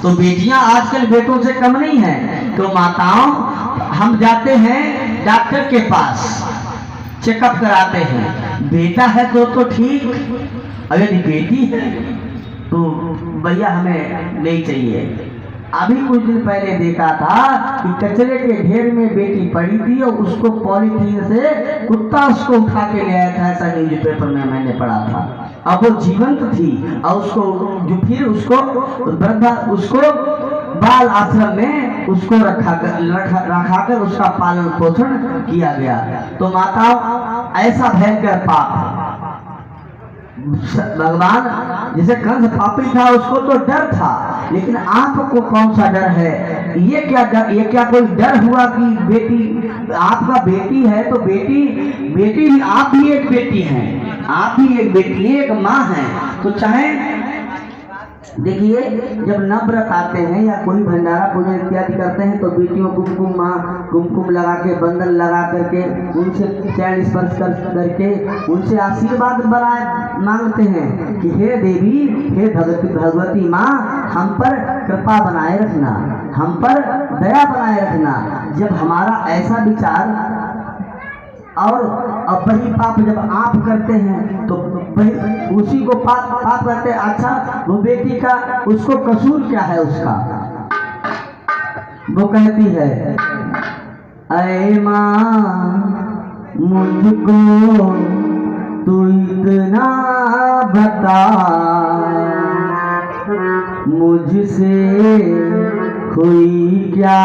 तो बेटियां आजकल बेटों से कम नहीं है। तो माताओं, हम जाते हैं डॉक्टर के पास, चेकअप कराते हैं, बेटा है तो ठीक, अगर बेटी है तो भैया हमें नहीं चाहिए। अभी कुछ दिन पहले देखा था कि कचरे के ढेर में बेटी पड़ी थी और उसको पॉलीथीन से कुत्ता उसको उठा के ले आया था, ऐसा न्यूज़पेपर में मैंने पढ़ा था। अब वो जीवंत थी और उसको जो फिर उसको वृद्धा उसको बाल आश्रम में उसको रखा कर उसका पालन पोषण किया गया। तो माताओं, ऐसा भयंकर पाप भगवान, जैसे कंस पापी था उसको तो डर था, लेकिन आपको कौन सा डर है? ये क्या डर, ये क्या कोई डर हुआ कि बेटी आपका बेटी है तो बेटी ही, आप भी एक बेटी हैं, आप भी एक बेटी, एक माँ है। तो चाहे देखिए, जब नवव्रत आते हैं या कोई भंडारा पूजन इत्यादि करते हैं तो बेटियों को कुमकुम लगा के, बंधन लगा करके, उनसे चरण स्पर्श करके उनसे आशीर्वाद मांगते हैं कि हे देवी, हे भगवती माँ, हम पर कृपा बनाए रखना, हम पर दया बनाए रखना। जब हमारा ऐसा विचार और वही पाप जब आप करते हैं तो उसी को पाप करते हैं। अच्छा, वो बेटी का उसको कसूर क्या है उसका? वो कहती है, ऐ माँ मुझको तू इतना बता, मुझसे हुई क्या,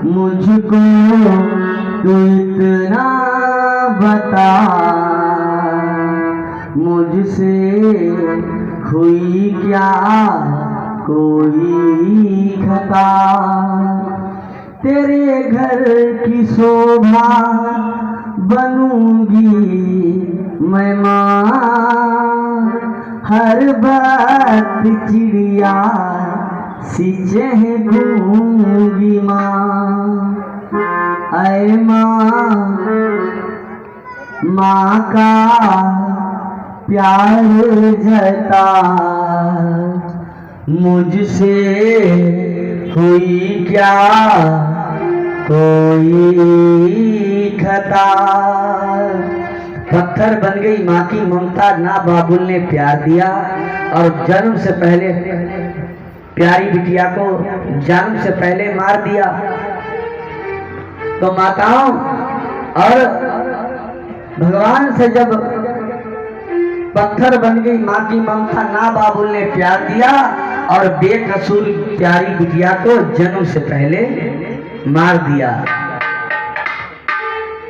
मुझको तू इतना बता, मुझसे हुई क्या कोई खता, तेरे घर की शोभा बनूंगी मैं माँ, हर बात चिड़िया सी चहकूंगी माँ। ऐ माँ का प्यार जता, मुझसे हुई क्या कोई खता। पत्थर बन गई माँ की ममता, ना बाबुल ने प्यार दिया और जन्म से पहले प्यारी बिटिया को जन्म से पहले मार दिया। तो माताओं, और भगवान से जब पत्थर बन गई माँ की ममता, ना बाबुल ने प्यार दिया और बेकसूर प्यारी बिटिया को जन्म से पहले मार दिया।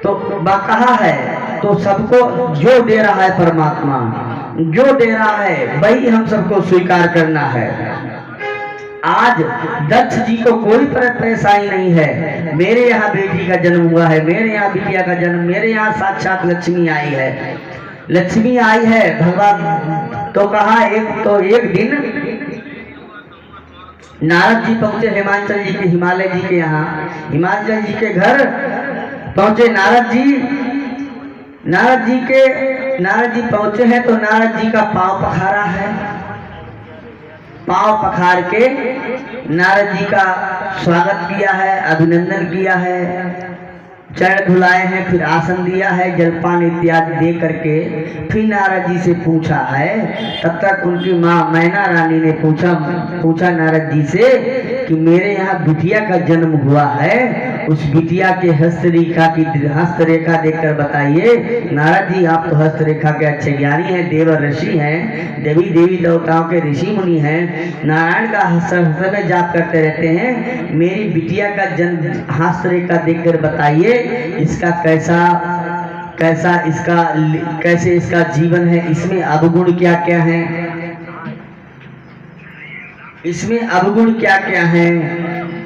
तो कहा है, तो सबको जो दे रहा है परमात्मा, जो दे रहा है वही हम सबको स्वीकार करना है। आज दक्ष जी को कोई परेशानी नहीं है, मेरे यहाँ बेटी का जन्म हुआ है, मेरे यहाँ बिटिया का जन्म, मेरे यहाँ साक्षात लक्ष्मी आई है, लक्ष्मी आई है। भगवान तो कहा, एक दिन नारद जी पहुंचे हिमाचल जी के, हिमालय जी के यहाँ, हिमाचल जी के घर पहुंचे नारद जी पहुंचे हैं तो नारद जी का पांव पखारा है। पांव पखार के नारद जी का स्वागत किया है, अभिनंदन किया है, चरण धुलाए हैं, फिर आसन दिया है, जलपान इत्यादि दे करके फिर नारद जी से पूछा है। तब तक उनकी माँ मैना रानी ने पूछा नारद जी से कि मेरे यहाँ बिटिया का जन्म हुआ है, उस बिटिया के हस्तरेखा देखकर बताइए। नारद जी, आप तो हस्तरेखा के अच्छे ज्ञानी हैं, देव ऋषि हैं, देवी देवताओं के ऋषि मुनि हैं, नारायण का हस्त जाप करते रहते हैं, मेरी बिटिया का जन्म हस्तरेखा देखकर बताइए, इसका कैसे इसका जीवन है, इसमें अवगुण क्या क्या है, इसमें अवगुण क्या क्या है,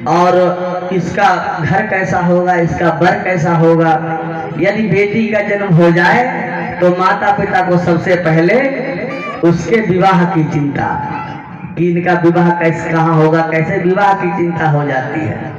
और इसका घर कैसा होगा, इसका वर कैसा होगा। यदि बेटी का जन्म हो जाए तो माता पिता को सबसे पहले उसके विवाह की चिंता, कि इनका विवाह कहाँ होगा, कैसे विवाह की चिंता हो जाती है।